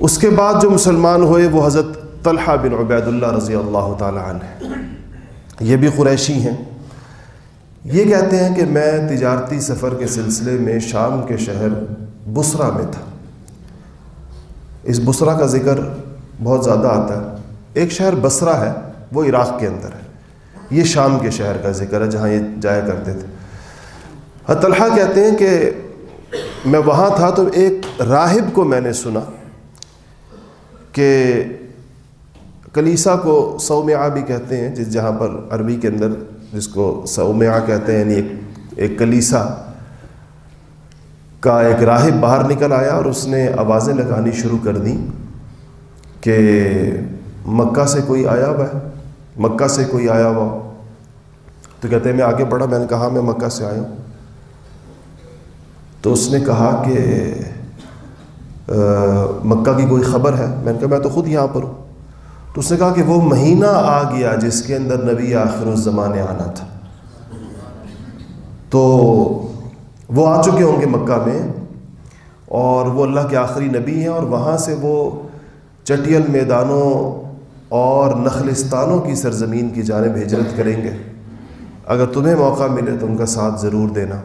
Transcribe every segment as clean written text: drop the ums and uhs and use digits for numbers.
اس کے بعد جو مسلمان ہوئے وہ حضرت طلحہ بن عبید اللہ رضی اللہ تعالی عنہ، یہ بھی قریشی ہیں۔ یہ کہتے ہیں کہ میں تجارتی سفر کے سلسلے میں شام کے شہر بصرہ میں تھا۔ اس بصرہ کا ذکر بہت زیادہ آتا ہے۔ ایک شہر بصرہ ہے، وہ عراق کے اندر ہے، یہ شام کے شہر کا ذکر ہے جہاں یہ جایا کرتے تھے۔ طلحہ کہتے ہیں کہ میں وہاں تھا تو ایک راہب کو میں نے سنا کہ کلیسا کو صومعہ بھی کہتے ہیں، جہاں پر عربی کے اندر جس کو صومعہ کہتے ہیں، یعنی ایک کلیسا کا ایک راہب باہر نکل آیا اور اس نے آوازیں لگانی شروع کر دیں کہ مکہ سے کوئی آیا ہوا ہے، مکہ سے کوئی آیا ہوا۔ تو کہتے ہیں میں آگے بڑھا، میں نے کہا میں مکہ سے آیا ہوں۔ تو اس نے کہا کہ مکہ کی کوئی خبر ہے؟ میں نے کہا میں تو خود یہاں پر ہوں۔ تو اس نے کہا کہ وہ مہینہ آ گیا جس کے اندر نبی آخر الزمان آنا تھا، تو وہ آ چکے ہوں گے مکہ میں، اور وہ اللہ کے آخری نبی ہیں، اور وہاں سے وہ چٹیل میدانوں اور نخلستانوں کی سرزمین کی جانب ہجرت کریں گے۔ اگر تمہیں موقع ملے تو ان کا ساتھ ضرور دینا۔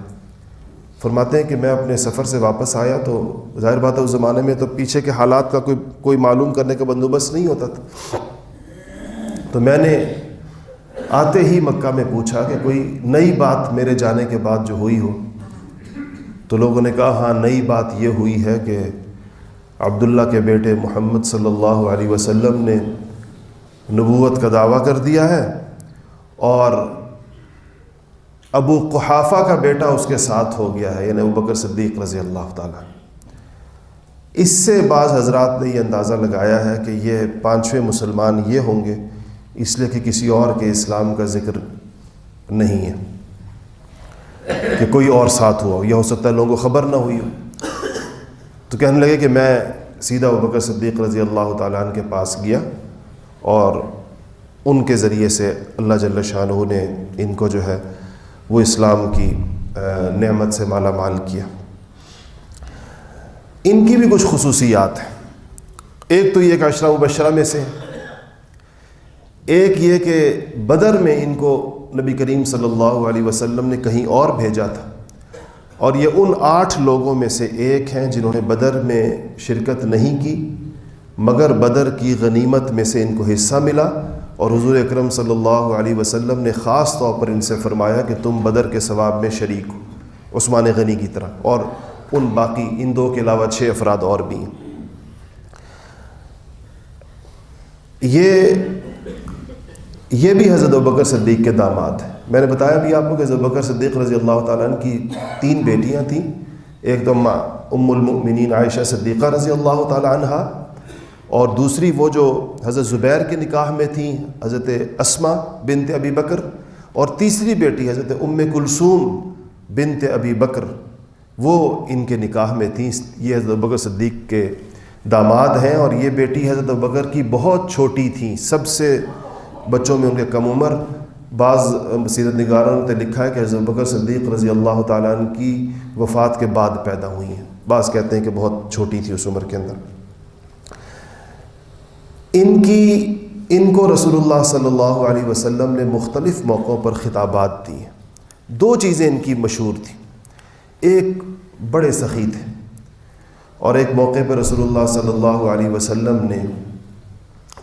فرماتے ہیں کہ میں اپنے سفر سے واپس آیا تو ظاہر بات ہے اس زمانے میں تو پیچھے کے حالات کا کوئی معلوم کرنے کا بندوبست نہیں ہوتا تھا۔ تو میں نے آتے ہی مکہ میں پوچھا کہ کوئی نئی بات میرے جانے کے بعد جو ہوئی ہو۔ تو لوگوں نے کہا ہاں نئی بات یہ ہوئی ہے کہ عبداللہ کے بیٹے محمد صلی اللہ علیہ وسلم نے نبوت کا دعویٰ کر دیا ہے، اور ابو قحافہ کا بیٹا اس کے ساتھ ہو گیا ہے، یعنی ابو بکر صدیق رضی اللہ تعالیٰ۔ اس سے بعض حضرات نے یہ اندازہ لگایا ہے کہ یہ 5ویں مسلمان یہ ہوں گے، اس لیے کہ کسی اور کے اسلام کا ذکر نہیں ہے کہ کوئی اور ساتھ ہوا ہو، یہ ہو سکتا ہے لوگوں کو خبر نہ ہوئی ہو۔ تو کہنے لگے کہ میں سیدھا ابو بکر صدیق رضی اللہ تعالیٰ عنہ کے پاس گیا، اور ان کے ذریعے سے اللہ جل شانہ نے ان کو جو ہے وہ اسلام کی نعمت سے مالا مال کیا۔ ان کی بھی کچھ خصوصیات ہیں۔ ایک تو یہ کہ عشرہ مبشرہ میں سے، ایک یہ کہ بدر میں ان کو نبی کریم صلی اللہ علیہ وسلم نے کہیں اور بھیجا تھا، اور یہ ان 8 لوگوں میں سے ایک ہیں جنہوں نے بدر میں شرکت نہیں کی، مگر بدر کی غنیمت میں سے ان کو حصہ ملا، اور حضور اکرم صلی اللہ علیہ وسلم نے خاص طور پر ان سے فرمایا کہ تم بدر کے ثواب میں شریک ہو، عثمان غنی کی طرح، اور ان باقی ان 2 کے علاوہ 6 افراد اور بھی ہیں۔ یہ بھی حضرت ابوبکر صدیق کے داماد ہیں۔ میں نے بتایا بھی آپ کو کہ حضرت ابوبکر صدیق رضی اللہ تعالیٰ عنہ کی 3 بیٹیاں تھیں، ایک تو ام المؤمنین عائشہ صدیقہ رضی اللہ تعالیٰ عنہا، اور دوسری وہ جو حضرت زبیر کے نکاح میں تھیں حضرت اسماء بنت ابی بکر، اور تیسری بیٹی حضرت ام کلثوم بنت ابی بکر، وہ ان کے نکاح میں تھیں۔ یہ حضرت ابوبکر صدیق کے داماد ہیں، اور یہ بیٹی حضرت ابوبکر کی بہت چھوٹی تھیں، سب سے بچوں میں ان کے کم عمر۔ بعض سیرت نگاروں نے لکھا ہے کہ حضرت ابوبکر صدیق رضی اللہ تعالیٰ عنہ کی وفات کے بعد پیدا ہوئی ہیں، بعض کہتے ہیں کہ بہت چھوٹی تھی اس عمر کے اندر۔ ان کو رسول اللہ صلی اللہ علیہ وسلم نے مختلف موقعوں پر خطابات دی ہیں۔ 2 چیزیں ان کی مشہور تھیں، ایک بڑے سخی تھے، اور ایک موقع پر رسول اللہ صلی اللہ علیہ وسلم نے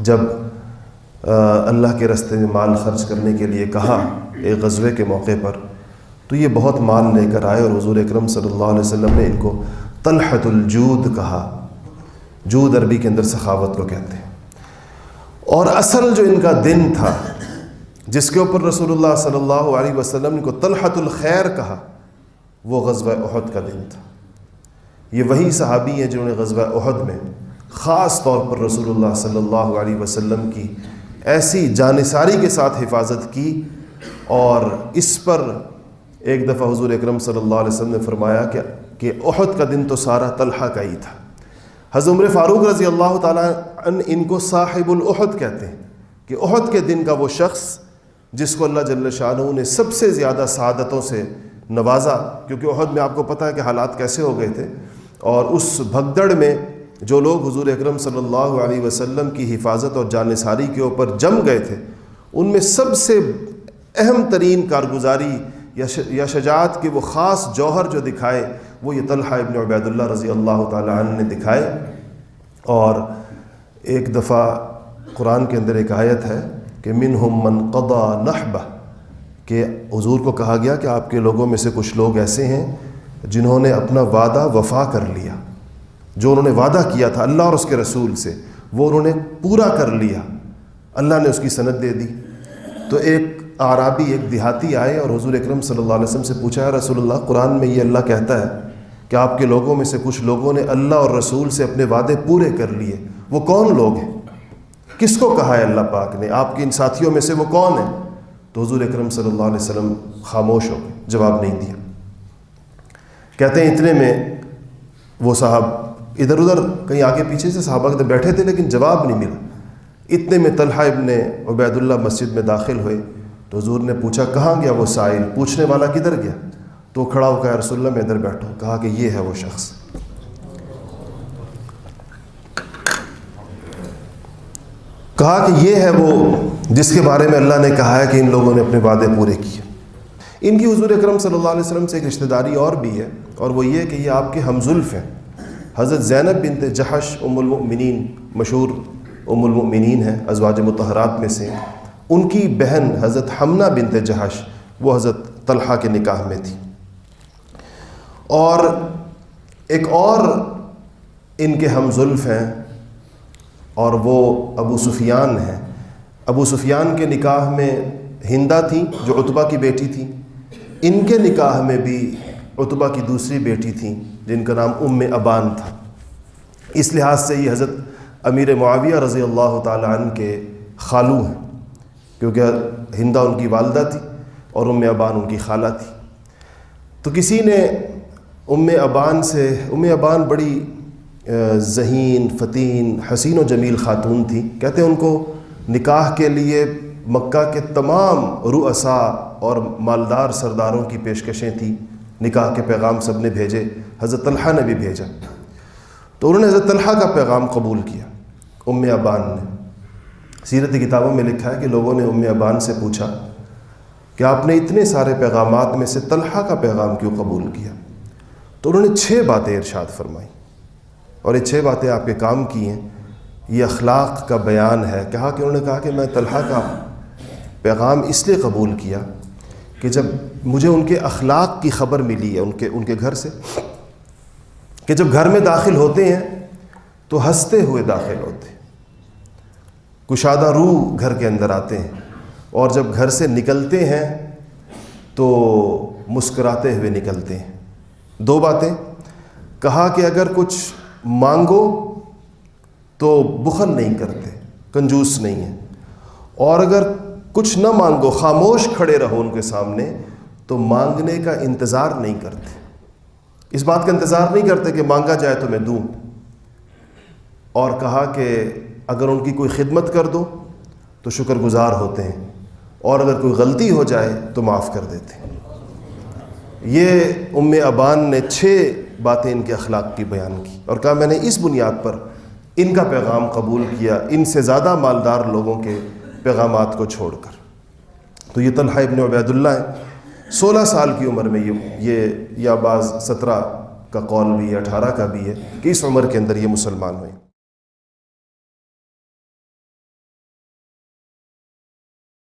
جب اللہ کے راستے میں مال خرچ کرنے کے لیے کہا ایک غزوے کے موقع پر، تو یہ بہت مال لے کر آئے، اور حضور اکرم صلی اللہ علیہ وسلم نے ان کو طلحۃ الجود کہا۔ جود عربی کے اندر سخاوت کو کہتے ہیں۔ اور اصل جو ان کا دن تھا جس کے اوپر رسول اللہ صلی اللہ علیہ وسلم نے کو طلحۃ الخیر کہا، وہ غزوہ احد کا دن تھا۔ یہ وہی صحابی ہیں جنہوں نے غزوہ احد میں خاص طور پر رسول اللہ صلی اللہ علیہ وسلم کی ایسی جانثاری کے ساتھ حفاظت کی، اور اس پر ایک دفعہ حضور اکرم صلی اللہ علیہ وسلم نے فرمایا کہ احد کا دن تو سارا طلحہ کا ہی تھا۔ حضرت عمر فاروق رضی اللہ تعالیٰ عنہ ان کو صاحب الاحد کہتے ہیں، کہ احد کے دن کا وہ شخص جس کو اللہ جل شانہ نے سب سے زیادہ سعادتوں سے نوازا، کیونکہ احد میں آپ کو پتہ ہے کہ حالات کیسے ہو گئے تھے، اور اس بھگدڑ میں جو لوگ حضور اکرم صلی اللہ علیہ وسلم کی حفاظت اور جانثاری کے اوپر جم گئے تھے، ان میں سب سے اہم ترین کارگزاری یا شجاعت کے وہ خاص جوہر جو دکھائے وہ یہ طلحہ ابن عبید اللہ رضی اللہ تعالی عنہ نے دکھائے۔ اور ایک دفعہ قرآن کے اندر ایک آیت ہے کہ منہم من قضا نحبہ، کہ حضور کو کہا گیا کہ آپ کے لوگوں میں سے کچھ لوگ ایسے ہیں جنہوں نے اپنا وعدہ وفا کر لیا، جو انہوں نے وعدہ کیا تھا اللہ اور اس کے رسول سے وہ انہوں نے پورا کر لیا، اللہ نے اس کی سند دے دی۔ تو ایک اعرابی، ایک دیہاتی آئے اور حضور اکرم صلی اللہ علیہ وسلم سے پوچھا، یا رسول اللہ، قرآن میں یہ اللہ کہتا ہے کہ آپ کے لوگوں میں سے کچھ لوگوں نے اللہ اور رسول سے اپنے وعدے پورے کر لیے، وہ کون لوگ ہیں؟ کس کو کہا ہے اللہ پاک نے؟ آپ کے ان ساتھیوں میں سے وہ کون ہیں؟ تو حضور اکرم صلی اللہ علیہ وسلم خاموش ہو گئے، جواب نہیں دیا۔ کہتے ہیں اتنے میں وہ صاحب ادھر ادھر کہیں آگے پیچھے سے صحابہ کے بیٹھے تھے لیکن جواب نہیں ملا۔ اتنے میں طلحہ ابن عبید اللہ مسجد میں داخل ہوئے تو حضور نے پوچھا کہاں گیا وہ سائل، پوچھنے والا کدھر گیا؟ تو کھڑا ہو کہا رسول اللہ میں ادھر بیٹھا ہوں۔ کہا کہ یہ ہے وہ شخص، کہا کہ یہ ہے وہ جس کے بارے میں اللہ نے کہا ہے کہ ان لوگوں نے اپنے وعدے پورے کیے۔ ان کی حضور اکرم صلی اللہ علیہ وسلم سے ایک رشتہ داری اور بھی ہے، اور وہ یہ کہ یہ آپ کے ہمزلف ہیں۔ حضرت زینب بنت جحش ام المؤمنین، مشہور ام المؤمنین ہیں، ازواج مطہرات میں سے، ان کی بہن حضرت حمنہ بنت جحش وہ حضرت طلحہ کے نکاح میں تھی۔ اور ایک اور ان کے ہمزلف ہیں اور وہ ابو سفیان ہیں۔ ابو سفیان کے نکاح میں ہندہ تھیں جو عتبہ کی بیٹی تھی، ان کے نکاح میں بھی عتبہ کی دوسری بیٹی تھیں جن کا نام ام ابان تھا۔ اس لحاظ سے یہ حضرت امیر معاویہ رضی اللہ تعالی عنہ کے خالو ہیں، کیونکہ ہندہ ان کی والدہ تھی اور ام ابان ان کی خالہ تھی۔ تو کسی نے ام ابان بڑی ذہین، فتین، حسین و جمیل خاتون تھی۔ کہتے ہیں ان کو نکاح کے لیے مکہ کے تمام رؤساء اور مالدار سرداروں کی پیشکشیں تھیں، نکاح کے پیغام سب نے بھیجے، حضرت طلحہ نے بھی بھیجا، تو انہوں نے حضرت طلحہ کا پیغام قبول کیا۔ ام ابان نے، سیرت کتابوں میں لکھا ہے کہ لوگوں نے ام ابان سے پوچھا کہ آپ نے اتنے سارے پیغامات میں سے طلحہ کا پیغام کیوں قبول کیا؟ تو انہوں نے 6 باتیں ارشاد فرمائی، اور یہ 6 باتیں آپ کے کام کی ہیں، یہ اخلاق کا بیان ہے۔ کہا کہ انہوں نے کہا کہ میں طلحہ کا پیغام اس لیے قبول کیا کہ جب مجھے ان کے اخلاق کی خبر ملی ہے ان کے گھر سے، کہ جب گھر میں داخل ہوتے ہیں تو ہنستے ہوئے داخل ہوتے ہیں، کشادہ روح گھر کے اندر آتے ہیں، اور جب گھر سے نکلتے ہیں تو مسکراتے ہوئے نکلتے ہیں۔ 2 باتیں کہا کہ اگر کچھ مانگو تو بخل نہیں کرتے، کنجوس نہیں ہیں، اور اگر کچھ نہ مانگو، خاموش کھڑے رہو ان کے سامنے، تو مانگنے کا انتظار نہیں کرتے، اس بات کا انتظار نہیں کرتے کہ مانگا جائے تو میں دوں۔ اور کہا کہ اگر ان کی کوئی خدمت کر دو تو شکر گزار ہوتے ہیں، اور اگر کوئی غلطی ہو جائے تو معاف کر دیتے ہیں۔ یہ ام ابان نے 6 باتیں ان کے اخلاق کی بیان کی، اور کہا میں نے اس بنیاد پر ان کا پیغام قبول کیا ان سے زیادہ مالدار لوگوں کے پیغامات کو چھوڑ کر۔ تو یہ طلحہ ابن عبید اللہ ہے، 16 سال کی عمر میں یہ یا بعض 17 کا قول بھی ہے، 18 کا بھی ہے، کہ اس عمر کے اندر یہ مسلمان ہوئے۔